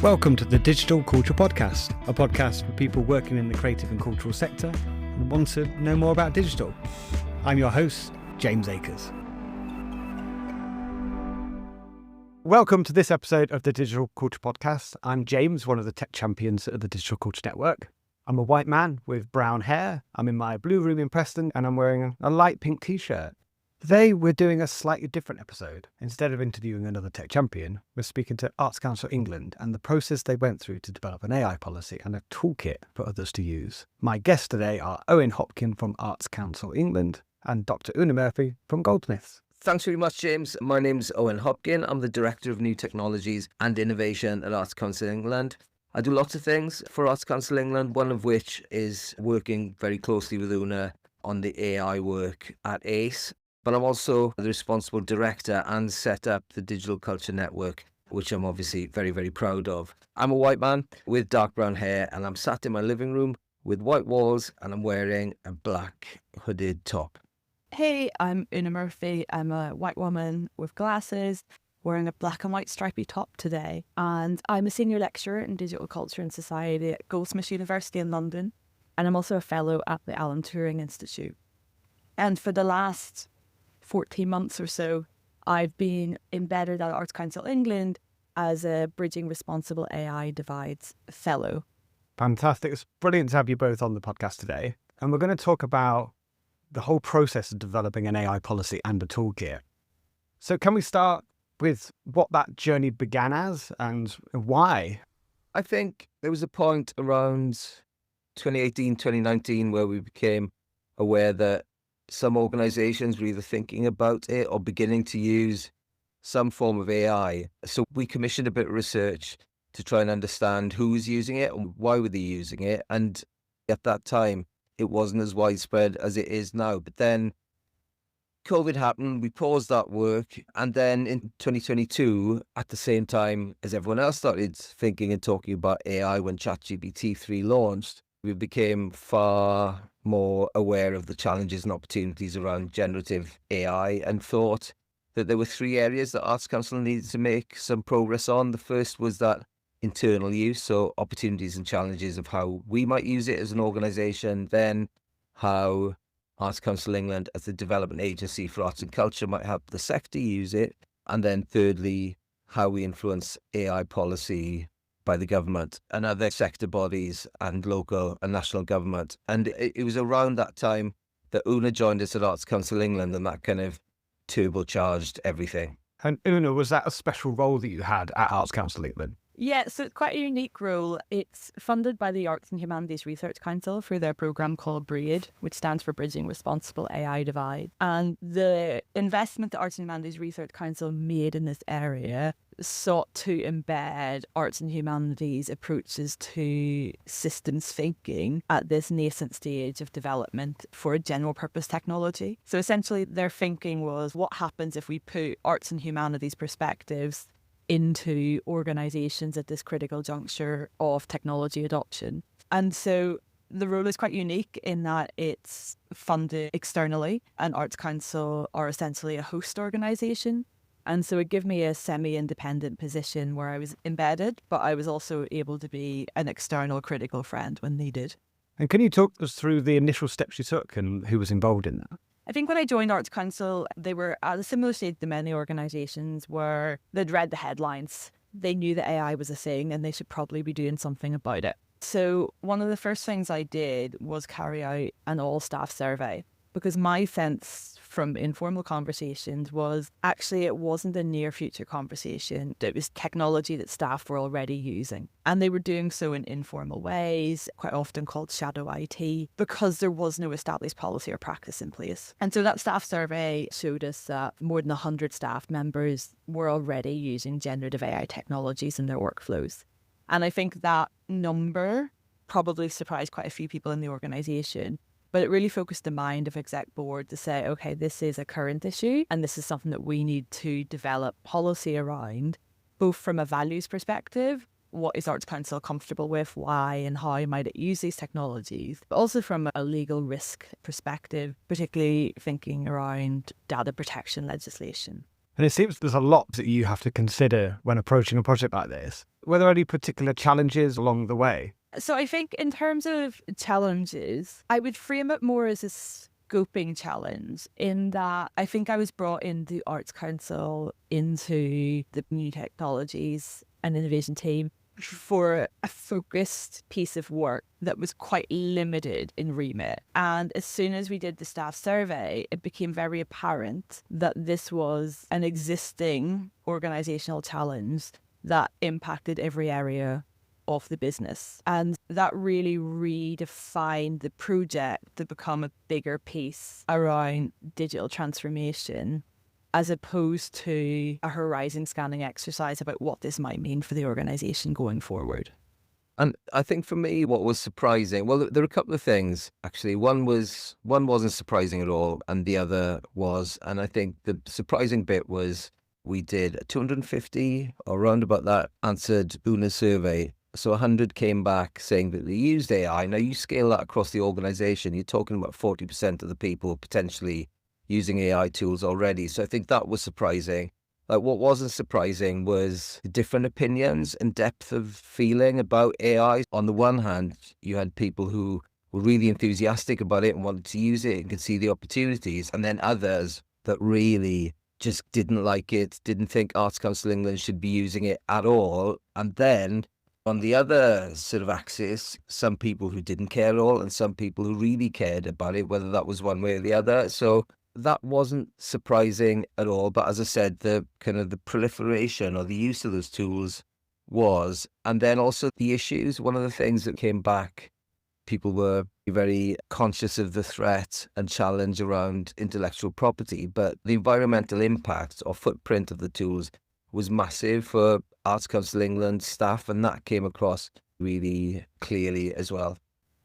Welcome to the Digital Culture Podcast, a podcast for people working in the creative and cultural sector and want to know more about digital. I'm your host, James Akers. Welcome to this episode of the Digital Culture Podcast. I'm James, one of the tech champions at the Digital Culture Network. I'm a white man with brown hair. I'm in my blue room in Preston and I'm wearing a light pink t-shirt. Today, we're doing a slightly different episode. Instead of interviewing another tech champion, we're speaking to Arts Council England and the process they went through to develop an AI policy and a toolkit for others to use. My guests today are Owen Hopkin from Arts Council England and Dr. Una Murphy from Goldsmiths. Thanks very much, James. My name's Owen Hopkin. I'm the Director of New Technologies and Innovation at Arts Council England. I do lots of things for Arts Council England, one of which is working very closely with Una on the AI work at ACE. But I'm also the responsible director and set up the Digital Culture Network, which I'm obviously very, very proud of. I'm a white man with dark brown hair and I'm sat in my living room with white walls and I'm wearing a black hooded top. Hey, I'm Una Murphy. I'm a white woman with glasses, wearing a black and white stripy top today. And I'm a senior lecturer in digital culture and society at Goldsmiths University in London. And I'm also a fellow at the Alan Turing Institute. And for the last 14 months or so, I've been embedded at Arts Council England as a Bridging Responsible AI Divides Fellow. Fantastic. It's brilliant to have you both on the podcast today. And we're going to talk about the whole process of developing an AI policy and a toolkit. So can we start with what that journey began as and why? I think there was a point around 2018, 2019 where we became aware that some organizations were either thinking about it or beginning to use some form of AI. So we commissioned a bit of research to try and understand who was using it and why were they using it. And at that time, it wasn't as widespread as it is now. But then COVID happened, we paused that work. And then in 2022, at the same time as everyone else started thinking and talking about AI when ChatGPT 3 launched, we became far more aware of the challenges and opportunities around generative AI and thought that there were three areas that Arts Council needed to make some progress on. The first was that internal use, so opportunities and challenges of how we might use it as an organisation, then how Arts Council England as the development agency for arts and culture might help the sector use it, and then thirdly, how we influence AI policy by the government and other sector bodies and local and national government. And it was around that time that Una joined us at Arts Council England and that kind of turbocharged everything. And Una, was that a special role that you had at Arts Council England? Yeah, so it's quite a unique role. It's funded by the Arts and Humanities Research Council through their programme called BREAD, which stands for Bridging Responsible AI Divide. And the investment the Arts and Humanities Research Council made in this area sought to embed arts and humanities approaches to systems thinking at this nascent stage of development for a general purpose technology. So essentially their thinking was, what happens if we put arts and humanities perspectives into organisations at this critical juncture of technology adoption? And so the role is quite unique in that it's funded externally and Arts Council are essentially a host organisation. And so it gave me a semi-independent position where I was embedded, but I was also able to be an external critical friend when needed. And can you talk us through the initial steps you took and who was involved in that? I think when I joined Arts Council, they were at a similar stage to many organisations where they'd read the headlines. They knew that AI was a thing and they should probably be doing something about it. So one of the first things I did was carry out an all-staff survey, because my sense from informal conversations was actually it wasn't a near future conversation. It was technology that staff were already using. And they were doing so in informal ways, quite often called shadow IT, because there was no established policy or practice in place. And so that staff survey showed us that more than 100 staff members were already using generative AI technologies in their workflows. And I think that number probably surprised quite a few people in the organisation. But it really focused the mind of exec board to say, okay, this is a current issue and this is something that we need to develop policy around, both from a values perspective, what is Arts Council comfortable with, why and how might it use these technologies, but also from a legal risk perspective, particularly thinking around data protection legislation. And it seems there's a lot that you have to consider when approaching a project like this. Were there any particular challenges along the way? So I think in terms of challenges, I would frame it more as a scoping challenge in that I think I was brought in the Arts Council into the new technologies and innovation team for a focused piece of work that was quite limited in remit. And as soon as we did the staff survey, it became very apparent that this was an existing organisational challenge that impacted every area of the business. And that really redefined the project to become a bigger piece around digital transformation, as opposed to a horizon scanning exercise about what this might mean for the organisation going forward. And I think for me, what was surprising, well, there are a couple of things, actually. One wasn't surprising at all, and the other was. And I think the surprising bit was we did 250 or around about that answered Una's survey. So 100 came back saying that they used AI. Now, you scale that across the organization, you're talking about 40% of the people potentially using AI tools already. So I think that was surprising. What wasn't surprising was the different opinions and depth of feeling about AI. On the one hand, you had people who were really enthusiastic about it and wanted to use it and could see the opportunities. And then others that really just didn't like it, didn't think Arts Council England should be using it at all. And then on the other sort of axis, some people who didn't care at all and some people who really cared about it, whether that was one way or the other. So that wasn't surprising at all. But as I said, the kind of the proliferation or the use of those tools was. And then also the issues. One of the things that came back, people were very conscious of the threat and challenge around intellectual property, but the environmental impact or footprint of the tools was massive for Arts Council England staff, and that came across really clearly as well.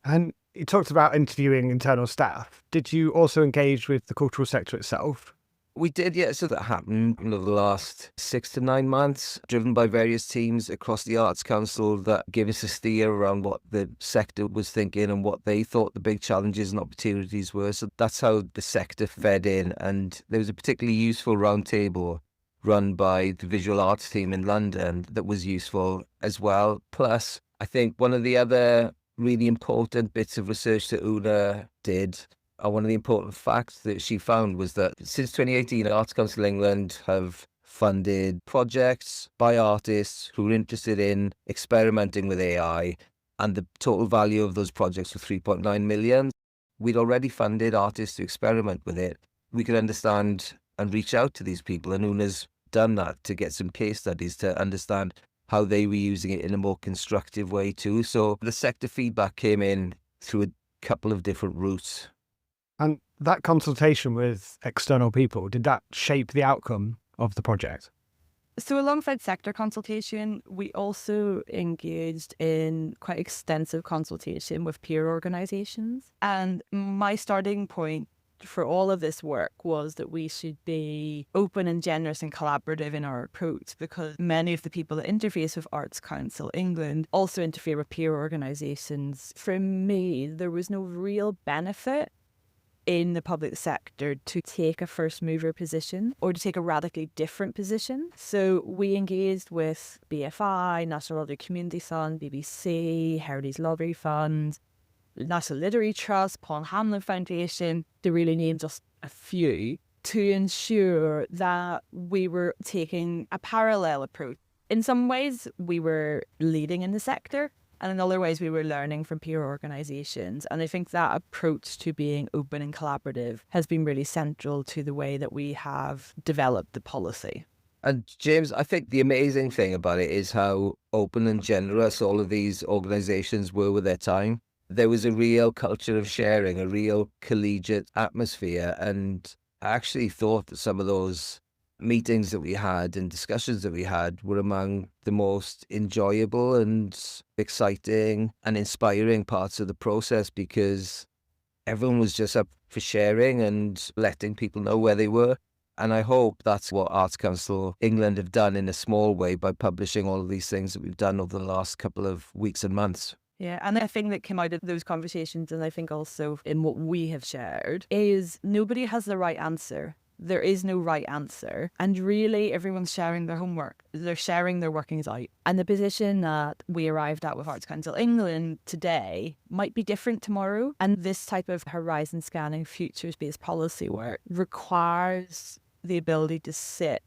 And you talked about interviewing internal staff. Did you also engage with the cultural sector itself? We did, yeah. So that happened in the last 6 to 9 months, driven by various teams across the Arts Council that gave us a steer around what the sector was thinking and what they thought the big challenges and opportunities were. So that's how the sector fed in. And there was a particularly useful roundtable run by the visual arts team in London that was useful as well. Plus, I think one of the other really important bits of research that Una did, one of the important facts that she found was that since 2018, Arts Council England have funded projects by artists who are interested in experimenting with AI, and the total value of those projects was 3.9 million. We'd already funded artists to experiment with it. We could understand and reach out to these people, and Una's done that to get some case studies to understand how they were using it in a more constructive way too. So the sector feedback came in through a couple of different routes. And that consultation with external people, did that shape the outcome of the project? So alongside sector consultation, we also engaged in quite extensive consultation with peer organisations. And my starting point for all of this work was that we should be open and generous and collaborative in our approach, because many of the people that interface with Arts Council England also interfere with peer organisations. For me, there was no real benefit in the public sector to take a first mover position or to take a radically different position. So we engaged with BFI, National Lottery Community Fund, BBC, Heritage Lottery Fund, National Literary Trust, Paul Hamlin Foundation, to really name just a few, to ensure that we were taking a parallel approach. In some ways, we were leading in the sector, and in other ways, we were learning from peer organisations. And I think that approach to being open and collaborative has been really central to the way that we have developed the policy. And James, I think the amazing thing about it is how open and generous all of these organisations were with their time. There was a real culture of sharing, a real collegiate atmosphere. And I actually thought that some of those meetings that we had and discussions that we had were among the most enjoyable and exciting and inspiring parts of the process, because everyone was just up for sharing and letting people know where they were. And I hope that's what Arts Council England have done in a small way by publishing all of these things that we've done over the last couple of weeks and months. Yeah, and the thing that came out of those conversations, and I think also in what we have shared, is nobody has the right answer. There is no right answer. And really, everyone's sharing their homework. They're sharing their workings out. And the position that we arrived at with Arts Council England today might be different tomorrow. And this type of horizon scanning, futures-based policy work requires the ability to sit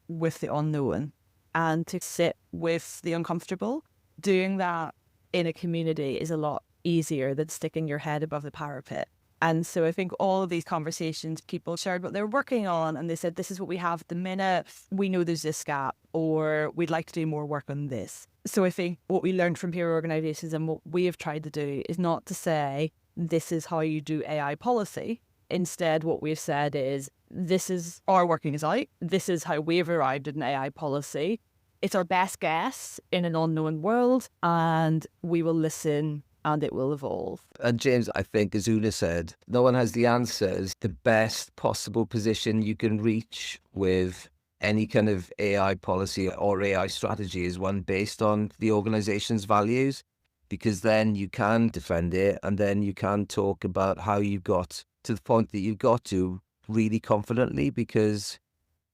with the unknown and to sit with the uncomfortable. Doing that in a community is a lot easier than sticking your head above the parapet. And so I think all of these conversations, people shared what they're working on and they said, this is what we have at the minute. We know there's this gap, or we'd like to do more work on this. So I think what we learned from peer organisations and what we have tried to do is not to say, this is how you do AI policy. Instead, what we've said is, this is our workings out. This is how we've arrived at an AI policy. It's our best guess in an unknown world, and we will listen and it will evolve. And James, I think, as Una said, no one has the answers. The best possible position you can reach with any kind of AI policy or AI strategy is one based on the organization's values, because then you can defend it and then you can talk about how you got to the point that you got to really confidently, because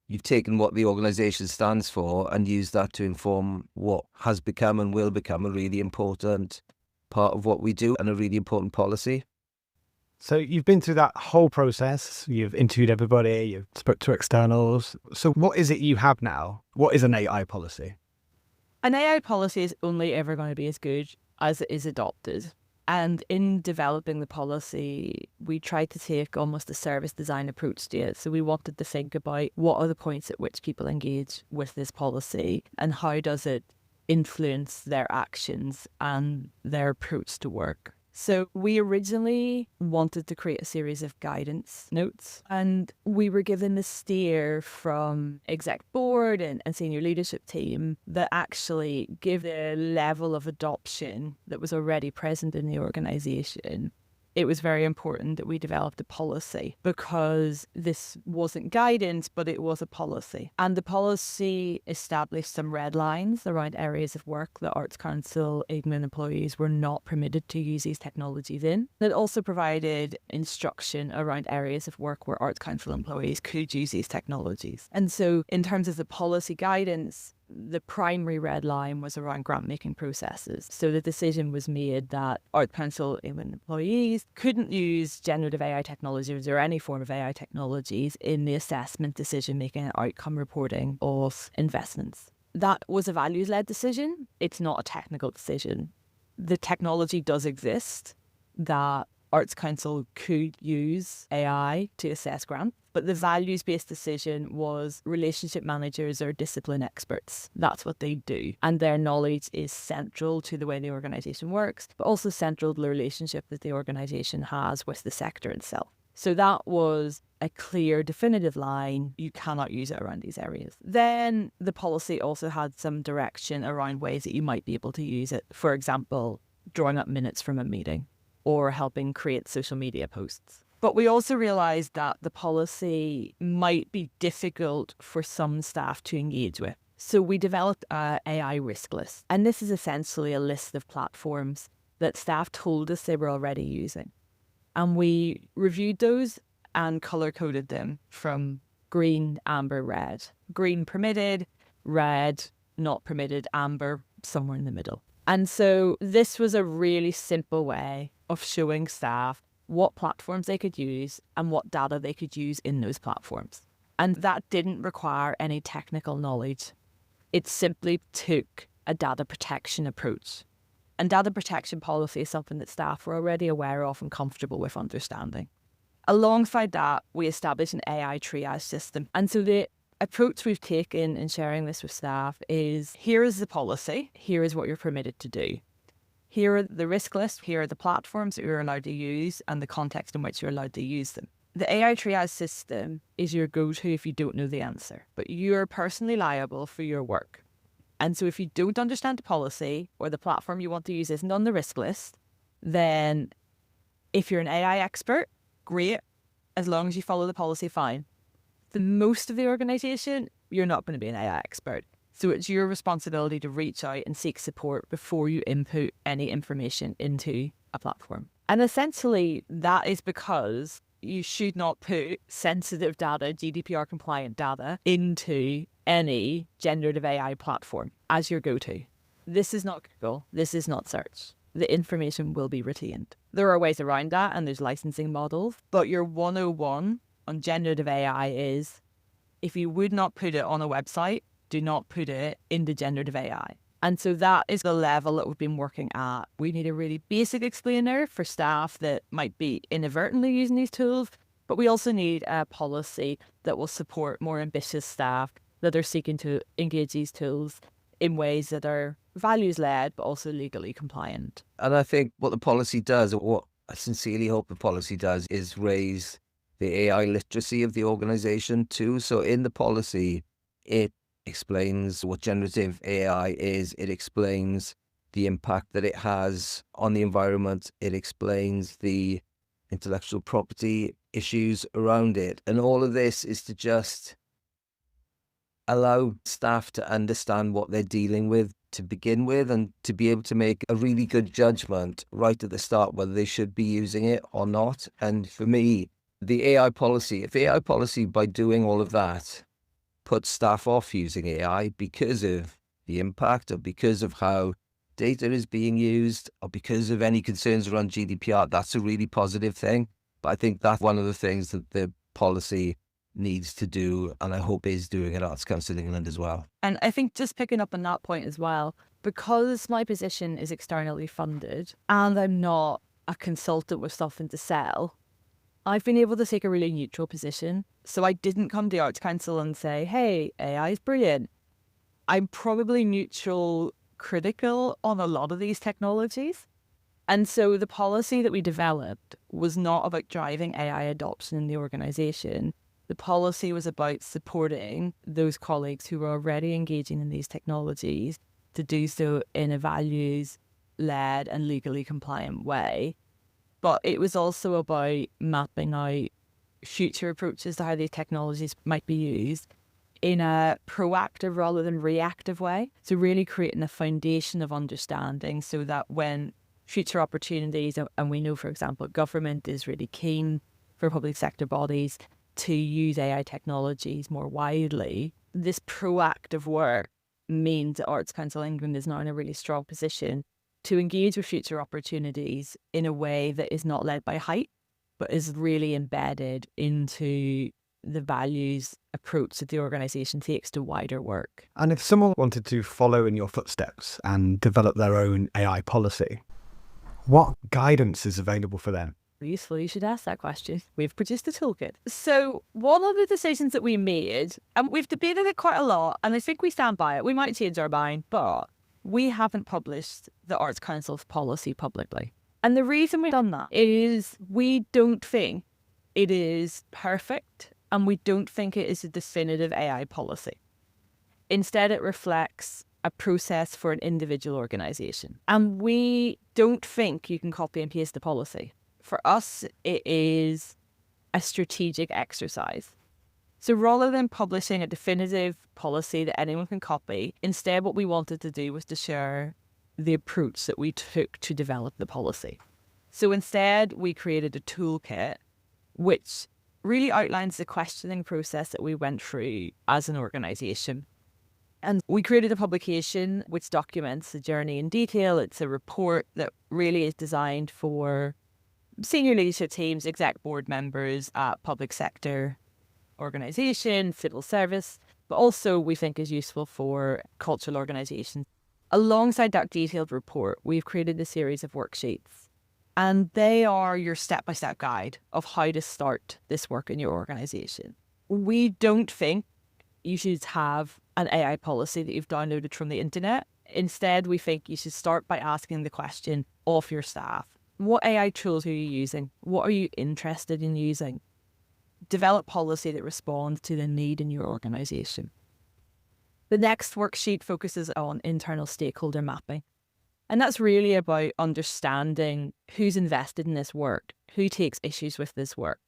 you've taken what the organization stands for and used that to inform what has become and will become a really important part of what we do and a really important policy. So you've been through that whole process. You've interviewed everybody, you've spoke to externals. So what is it you have now? What is an AI policy? An AI policy is only ever going to be as good as it is adopted. And in developing the policy, we tried to take almost a service design approach to it. So we wanted to think about what are the points at which people engage with this policy and how does it influence their actions and their approach to work. So we originally wanted to create a series of guidance notes, and we were given the steer from exec board and senior leadership team that actually give the level of adoption that was already present in the organisation. It was very important that we developed a policy, because this wasn't guidance, but it was a policy. And the policy established some red lines around areas of work that Arts Council England employees were not permitted to use these technologies in. It also provided instruction around areas of work where Arts Council employees could use these technologies. And so in terms of the policy guidance, the primary red line was around grant-making processes. So the decision was made that Arts Council England employees couldn't use generative AI technologies or any form of AI technologies in the assessment, decision-making and outcome reporting of investments. That was a values-led decision. It's not a technical decision. The technology does exist that Arts Council could use AI to assess grants, but the values-based decision was relationship managers or discipline experts. That's what they do. And their knowledge is central to the way the organisation works, but also central to the relationship that the organisation has with the sector itself. So that was a clear, definitive line. You cannot use it around these areas. Then the policy also had some direction around ways that you might be able to use it. For example, drawing up minutes from a meeting, or helping create social media posts. But we also realised that the policy might be difficult for some staff to engage with. So we developed an AI risk list. And this is essentially a list of platforms that staff told us they were already using. And we reviewed those and colour-coded them from green, amber, red. Green permitted, red not permitted, amber somewhere in the middle. And so this was a really simple way of showing staff what platforms they could use and what data they could use in those platforms. And that didn't require any technical knowledge. It simply took a data protection approach. And data protection policy is something that staff were already aware of and comfortable with understanding. Alongside that, we established an AI triage system. And so the approach we've taken in sharing this with staff is, here is the policy, here is what you're permitted to do. Here are the risk lists, here are the platforms that you're allowed to use and the context in which you're allowed to use them. The AI triage system is your go-to if you don't know the answer, but you're personally liable for your work. And so if you don't understand the policy or the platform you want to use isn't on the risk list, then if you're an AI expert, great. As long as you follow the policy, fine. For most of the organisation, you're not going to be an AI expert. So it's your responsibility to reach out and seek support before you input any information into a platform. And essentially, that is because you should not put sensitive data, GDPR compliant data, into any generative AI platform as your go-to. This is not Google. This is not search. The information will be retained. There are ways around that, and there's licensing models. But your 101 on generative AI is, if you would not put it on a website, do not put it into generative AI. And so that is the level that we've been working at. We need a really basic explainer for staff that might be inadvertently using these tools, but we also need a policy that will support more ambitious staff that are seeking to engage these tools in ways that are values-led, but also legally compliant. And I think what the policy does, or what I sincerely hope the policy does, is raise the AI literacy of the organization too. So in the policy, it explains what generative AI is. It explains the impact that it has on the environment. It explains the intellectual property issues around it. And all of this is to just allow staff to understand what they're dealing with to begin with, and to be able to make a really good judgment right at the start whether they should be using it or not. And for me, the AI policy, if AI policy, by doing all of that, puts staff off using AI because of the impact, or because of how data is being used, or because of any concerns around GDPR, that's a really positive thing. But I think that's one of the things that the policy needs to do, and I hope is doing at Arts Council England as well. And I think just picking up on that point as well, because my position is externally funded and I'm not a consultant with something to sell, I've been able to take a really neutral position. So I didn't come to Arts Council and say, hey, AI is brilliant. I'm probably neutral critical on a lot of these technologies. And so the policy that we developed was not about driving AI adoption in the organisation. The policy was about supporting those colleagues who were already engaging in these technologies to do so in a values-led and legally compliant way. But it was also about mapping out future approaches to how these technologies might be used in a proactive rather than reactive way. So really creating a foundation of understanding so that when future opportunities, and we know, for example, government is really keen for public sector bodies to use AI technologies more widely, this proactive work means that Arts Council England is now in a really strong position to engage with future opportunities in a way that is not led by hype, but is really embedded into the values approach that the organisation takes to wider work. And if someone wanted to follow in your footsteps and develop their own AI policy, what guidance is available for them? Useful, you should ask that question. We've produced a toolkit. So one of the decisions that we made, and we've debated it quite a lot, and I think we stand by it. We might change our mind, but we haven't published the Arts Council's policy publicly. And the reason we've done that is we don't think it is perfect, and we don't think it is a definitive AI policy. Instead, it reflects a process for an individual organisation. And we don't think you can copy and paste the policy. For us, it is a strategic exercise. So rather than publishing a definitive policy that anyone can copy, instead what we wanted to do was to share the approach that we took to develop the policy. So instead, we created a toolkit which really outlines the questioning process that we went through as an organisation. And we created a publication which documents the journey in detail. It's a report that really is designed for senior leadership teams, exec board members at public sector organisation, civil service, but also we think is useful for cultural organisations. Alongside that detailed report, we've created a series of worksheets, and they are your step-by-step guide of how to start this work in your organisation. We don't think you should have an AI policy that you've downloaded from the internet. Instead, we think you should start by asking the question of your staff. What AI tools are you using? What are you interested in using? Develop policy that responds to the need in your organisation. The next worksheet focuses on internal stakeholder mapping. And that's really about understanding who's invested in this work, who takes issues with this work.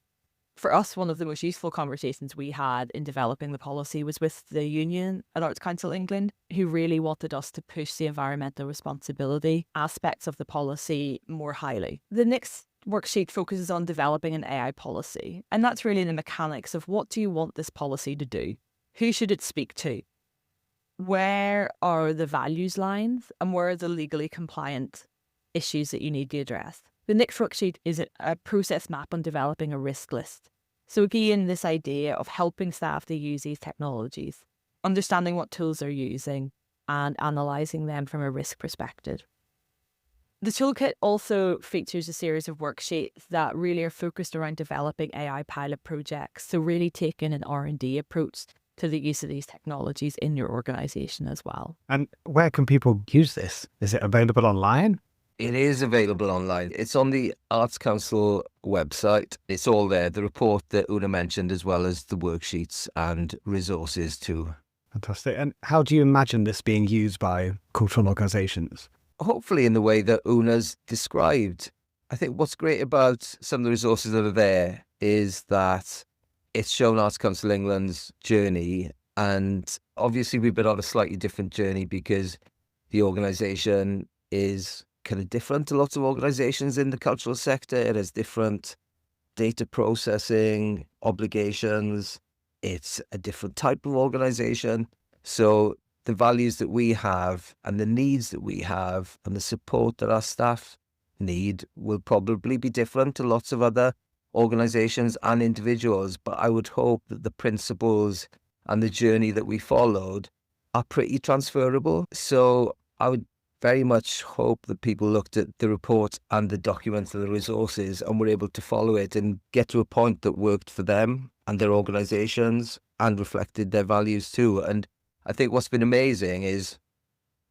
For us, one of the most useful conversations we had in developing the policy was with the union at Arts Council England, who really wanted us to push the environmental responsibility aspects of the policy more highly. The next worksheet focuses on developing an AI policy. And that's really the mechanics of what do you want this policy to do? Who should it speak to? Where are the values lines and where are the legally compliant issues that you need to address? The next worksheet is a process map on developing a risk list. So again, this idea of helping staff to use these technologies, understanding what tools they're using and analysing them from a risk perspective. The toolkit also features a series of worksheets that really are focused around developing AI pilot projects. So really taking an R&D approach to the use of these technologies in your organisation as well. And where can people use this? Is it available online? It is available online. It's on the Arts Council website. It's all there, the report that Una mentioned, as well as the worksheets and resources too. Fantastic. And how do you imagine this being used by cultural organisations? Hopefully in the way that Una's described. I think what's great about some of the resources that are there is that it's shown Arts Council England's journey. And obviously we've been on a slightly different journey because the organisation is kind of different to lots of organisations in the cultural sector. It has different data processing obligations. It's a different type of organisation. So the values that we have and the needs that we have and the support that our staff need will probably be different to lots of other organisations and individuals. But I would hope that the principles and the journey that we followed are pretty transferable. So I would very much hope that people looked at the report and the documents and the resources and were able to follow it and get to a point that worked for them and their organisations and reflected their values too. And I think what's been amazing is,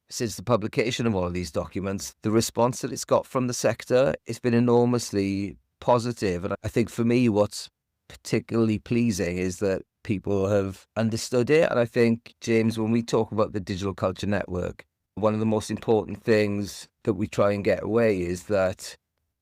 since the publication of all of these documents, the response that it's got from the sector, it's been enormously positive. And I think for me, what's particularly pleasing is that people have understood it. And I think, James, when we talk about the Digital Culture Network, one of the most important things that we try and get away is that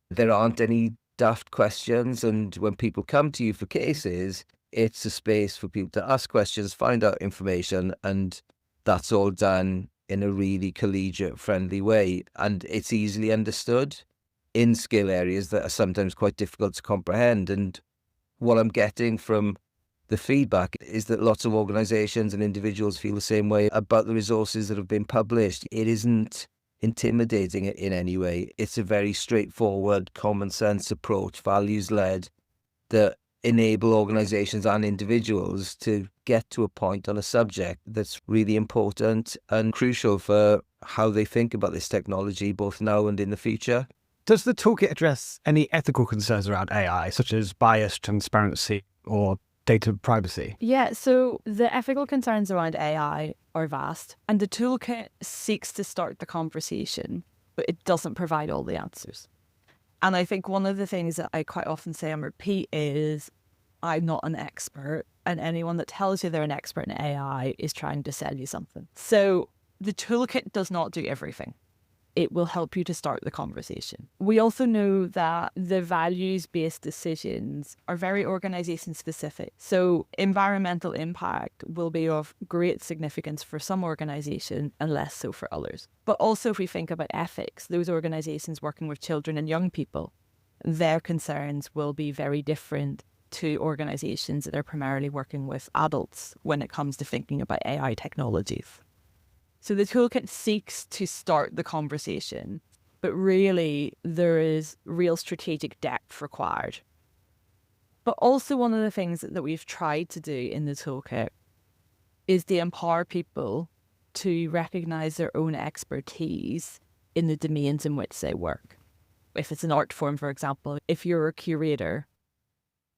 there aren't any daft questions. And when people come to you for cases, it's a space for people to ask questions, find out information, and that's all done in a really collegiate, friendly way. And it's easily understood in skill areas that are sometimes quite difficult to comprehend. And what I'm getting from the feedback is that lots of organisations and individuals feel the same way about the resources that have been published. It isn't intimidating in any way. It's a very straightforward, common sense approach, values-led, that enable organisations and individuals to get to a point on a subject that's really important and crucial for how they think about this technology, both now and in the future. Does the toolkit address any ethical concerns around AI, such as bias, transparency, or data privacy? Yeah, so the ethical concerns around AI are vast, and the toolkit seeks to start the conversation, but it doesn't provide all the answers. And I think one of the things that I quite often say and repeat is, I'm not an expert, and anyone that tells you they're an expert in AI is trying to sell you something. So the toolkit does not do everything. It will help you to start the conversation. We also know that the values-based decisions are very organisation specific. So environmental impact will be of great significance for some organisations and less so for others. But also if we think about ethics, those organisations working with children and young people, their concerns will be very different to organisations that are primarily working with adults when it comes to thinking about AI technologies. So the toolkit seeks to start the conversation, but really there is real strategic depth required. But also one of the things that we've tried to do in the toolkit is to empower people to recognise their own expertise in the domains in which they work. If it's an art form, for example, if you're a curator,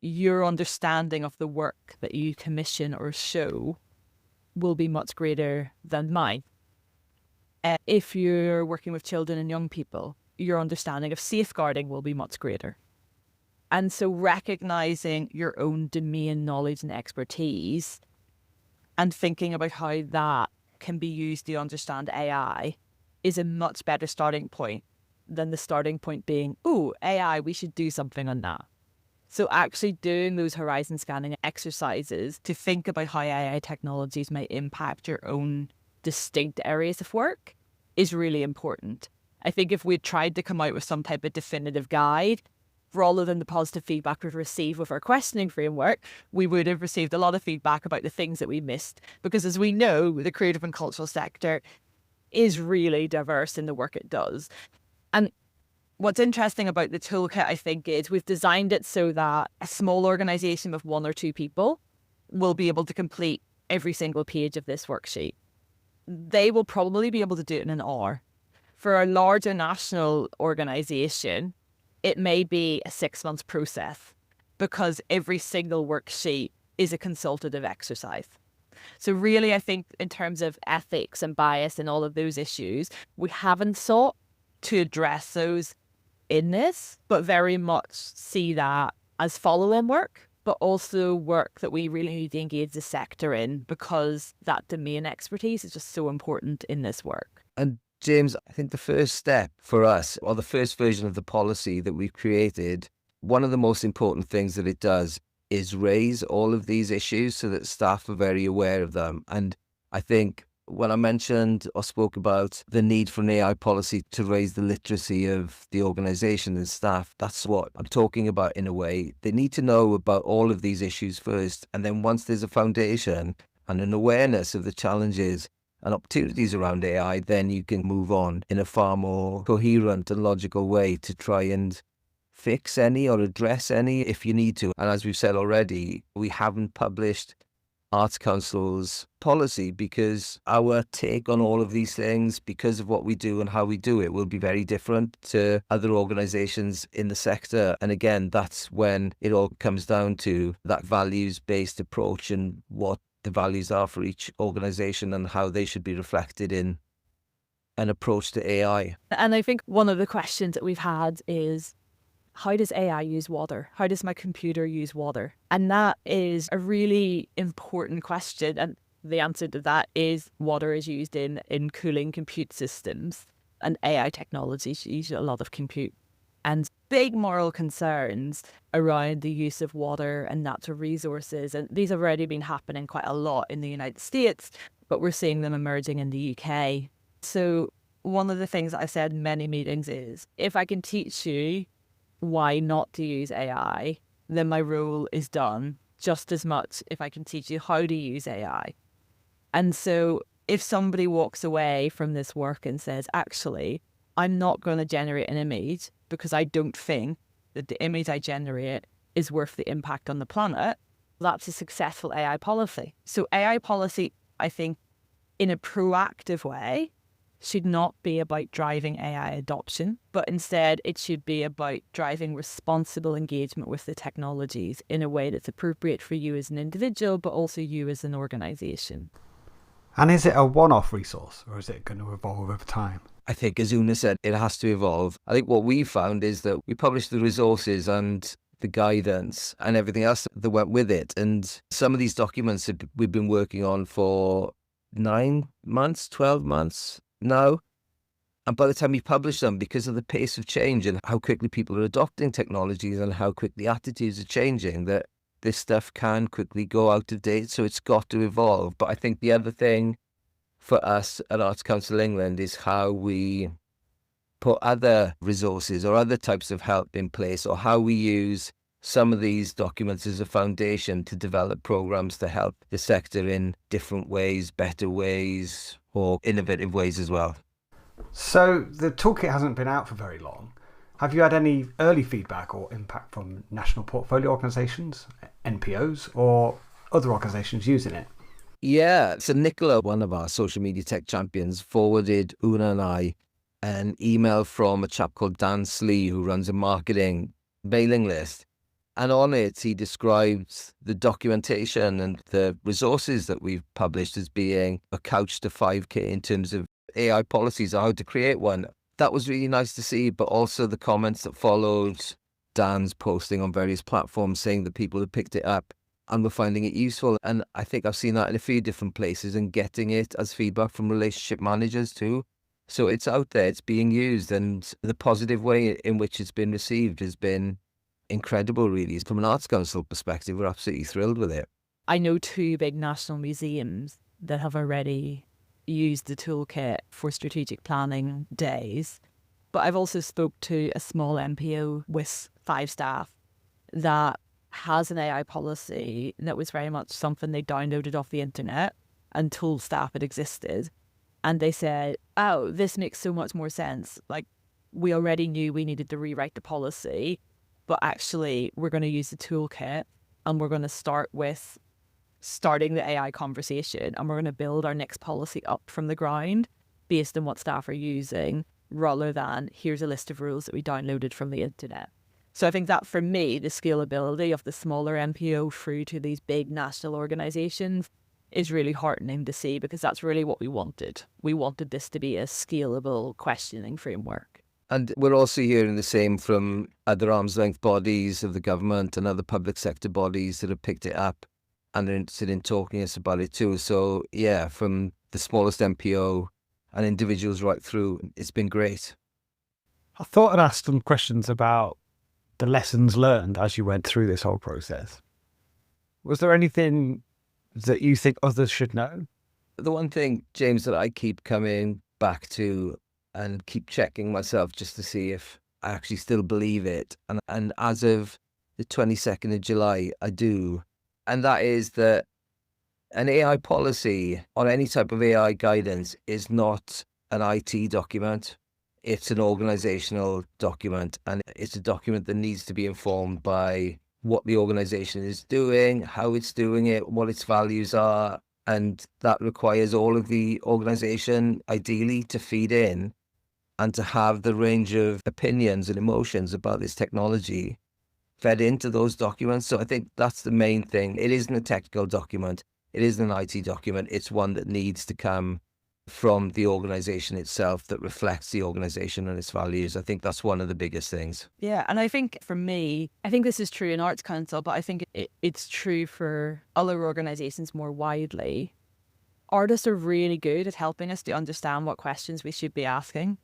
your understanding of the work that you commission or show will be much greater than mine. If you're working with children and young people, your understanding of safeguarding will be much greater. And so recognizing your own domain knowledge and expertise and thinking about how that can be used to understand AI is a much better starting point than the starting point being, oh, AI, we should do something on that. So actually doing those horizon scanning exercises to think about how AI technologies might impact your own distinct areas of work is really important. I think if we tried to come out with some type of definitive guide, for all of them, the positive feedback we've received with our questioning framework, we would have received a lot of feedback about the things that we missed. Because as we know, the creative and cultural sector is really diverse in the work it does. And what's interesting about the toolkit, I think, is we've designed it so that a small organisation with 1 or 2 people will be able to complete every single page of this worksheet. They will probably be able to do it in an hour. For a larger national organisation, it may be a 6-month process because every single worksheet is a consultative exercise. So really, I think in terms of ethics and bias and all of those issues, we haven't sought to address those in this, but very much see that as follow-on work, but also work that we really need to engage the sector in because that domain expertise is just so important in this work. And James, I think the first step for us, or the first version of the policy that we've created, one of the most important things that it does is raise all of these issues so that staff are very aware of them. And I think when I mentioned or spoke about the need for an AI policy to raise the literacy of the organisation and staff, that's what I'm talking about in a way. They need to know about all of these issues first. And then once there's a foundation and an awareness of the challenges and opportunities around AI, then you can move on in a far more coherent and logical way to try and fix any or address any if you need to. And as we've said already, we haven't published Arts Council's policy because our take on all of these things, because of what we do and how we do it, will be very different to other organisations in the sector. And again, that's when it all comes down to that values-based approach and what the values are for each organisation and how they should be reflected in an approach to AI. And I think one of the questions that we've had is, how does AI use water? How does my computer use water? And that is a really important question. And the answer to that is water is used in cooling compute systems, and AI technologies use a lot of compute. And big moral concerns around the use of water and natural resources. And these have already been happening quite a lot in the United States, but we're seeing them emerging in the UK. So one of the things that I've said in many meetings is, if I can teach you why not to use AI, then my role is done just as much if I can teach you how to use AI. And so if somebody walks away from this work and says, actually, I'm not going to generate an image because I don't think that the image I generate is worth the impact on the planet, that's a successful AI policy. So AI policy, I think, in a proactive way, should not be about driving AI adoption, but instead it should be about driving responsible engagement with the technologies in a way that's appropriate for you as an individual, but also you as an organisation. And is it a one-off resource, or is it going to evolve over time? I think, as Una said, it has to evolve. I think what we found is that we published the resources and the guidance and everything else that went with it. And some of these documents we've been working on for 9 months, 12 months now. And by the time we publish them, because of the pace of change and how quickly people are adopting technologies and how quickly attitudes are changing, that this stuff can quickly go out of date. So it's got to evolve. But I think the other thing for us at Arts Council England is how we put other resources or other types of help in place, or how we use some of these documents as a foundation to develop programs to help the sector in different ways, better ways, or innovative ways as well. So the toolkit hasn't been out for very long. Have you had any early feedback or impact from national portfolio organisations, NPOs, or other organisations using it? Yeah, so Nicola, one of our social media tech champions, forwarded Una and I an email from a chap called Dan Slee, who runs a marketing mailing list. And on it, he describes the documentation and the resources that we've published as being a couch to 5K in terms of AI policies or how to create one. That was really nice to see, but also the comments that followed, Dan's posting on various platforms saying that people had picked it up and were finding it useful. And I think I've seen that in a few different places and getting it as feedback from relationship managers too. So it's out there, it's being used, and the positive way in which it's been received has been incredible, really. From an Arts Council perspective, we're absolutely thrilled with it. I know 2 big national museums that have already used the toolkit for strategic planning days. But I've also spoke to a small NPO with 5 staff that has an AI policy that was very much something they downloaded off the internet and told staff it existed. And they said, oh, this makes so much more sense. Like, we already knew we needed to rewrite the policy, but actually we're going to use the toolkit and we're going to start with starting the AI conversation, and we're going to build our next policy up from the ground based on what staff are using, rather than here's a list of rules that we downloaded from the internet. So I think that for me, the scalability of the smaller NPO through to these big national organisations is really heartening to see, because that's really what we wanted. We wanted this to be a scalable questioning framework. And we're also hearing the same from other arm's length bodies of the government and other public sector bodies that have picked it up and are interested in talking to us about it too. So yeah, from the smallest NPO and individuals right through, it's been great. I thought I'd ask some questions about the lessons learned as you went through this whole process. Was there anything that you think others should know? The one thing, James, that I keep coming back to and keep checking myself just to see if I actually still believe it. And as of the 22nd of July, I do. And that is that an AI policy or any type of AI guidance is not an IT document. It's an organizational document, and it's a document that needs to be informed by what the organization is doing, how it's doing it, what its values are. And that requires all of the organization, ideally, to feed in and to have the range of opinions and emotions about this technology fed into those documents. So I think that's the main thing. It isn't a technical document. It isn't an IT document. It's one that needs to come from the organization itself, that reflects the organization and its values. I think that's one of the biggest things. Yeah, and I think for me, I think this is true in Arts Council, but I think it's true for other organisations more widely. Artists are really good at helping us to understand what questions we should be asking.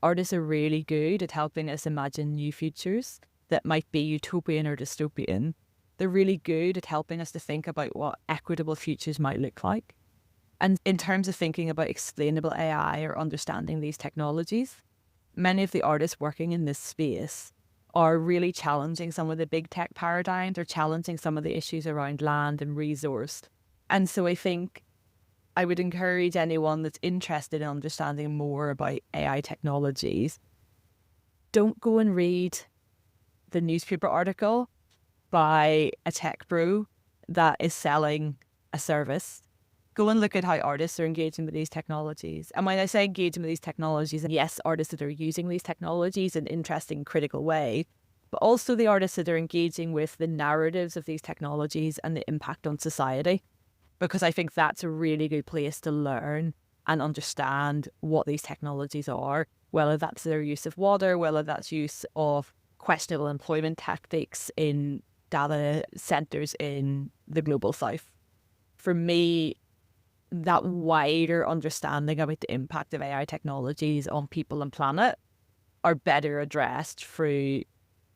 Artists are really good at helping us imagine new futures that might be utopian or dystopian. They're really good at helping us to think about what equitable futures might look like. And in terms of thinking about explainable AI or understanding these technologies, many of the artists working in this space are really challenging some of the big tech paradigms, or challenging some of the issues around land and resource. And so I think I would encourage anyone that's interested in understanding more about AI technologies, don't go and read the newspaper article by a tech bro that is selling a service. Go and look at how artists are engaging with these technologies. And when I say engaging with these technologies, yes, artists that are using these technologies in an interesting, critical way, but also the artists that are engaging with the narratives of these technologies and the impact on society. Because I think that's a really good place to learn and understand what these technologies are, whether that's their use of water, whether that's use of questionable employment tactics in data centres in the global south. For me, that wider understanding about the impact of AI technologies on people and planet are better addressed through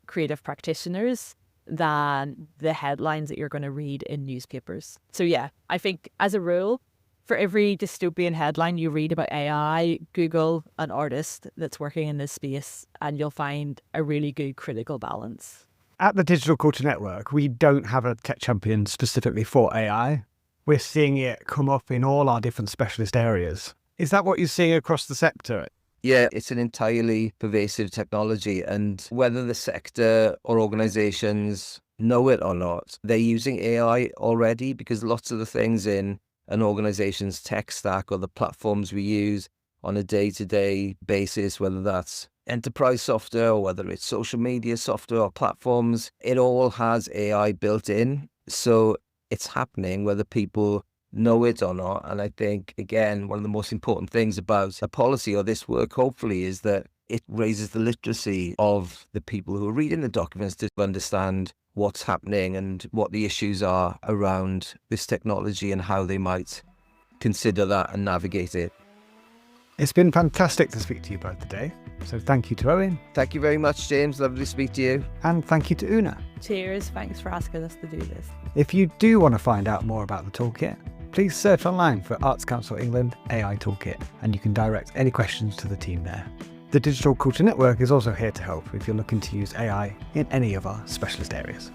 creative practitioners than the headlines that you're going to read in newspapers. So yeah, I think as a rule, for every dystopian headline you read about AI, Google an artist that's working in this space and you'll find a really good critical balance. At the Digital Culture Network, we don't have a tech champion specifically for AI. We're seeing it come up in all our different specialist areas. Is that what you're seeing across the sector? Yeah, it's an entirely pervasive technology, and whether the sector or organizations know it or not, they're using AI already, because lots of the things in an organization's tech stack or the platforms we use on a day-to-day basis, whether that's enterprise software or whether it's social media software or platforms, it all has AI built in. So it's happening whether people know it or not. And I think, again, one of the most important things about a policy or this work, hopefully, is that it raises the literacy of the people who are reading the documents to understand what's happening and what the issues are around this technology and how they might consider that and navigate it. It's been fantastic to speak to you both today. So thank you to Owen. Thank you very much, James. Lovely to speak to you. And thank you to Una. Cheers. Thanks for asking us to do this. If you do want to find out more about the toolkit, please search online for Arts Council England AI Toolkit, and you can direct any questions to the team there. The Digital Culture Network is also here to help if you're looking to use AI in any of our specialist areas.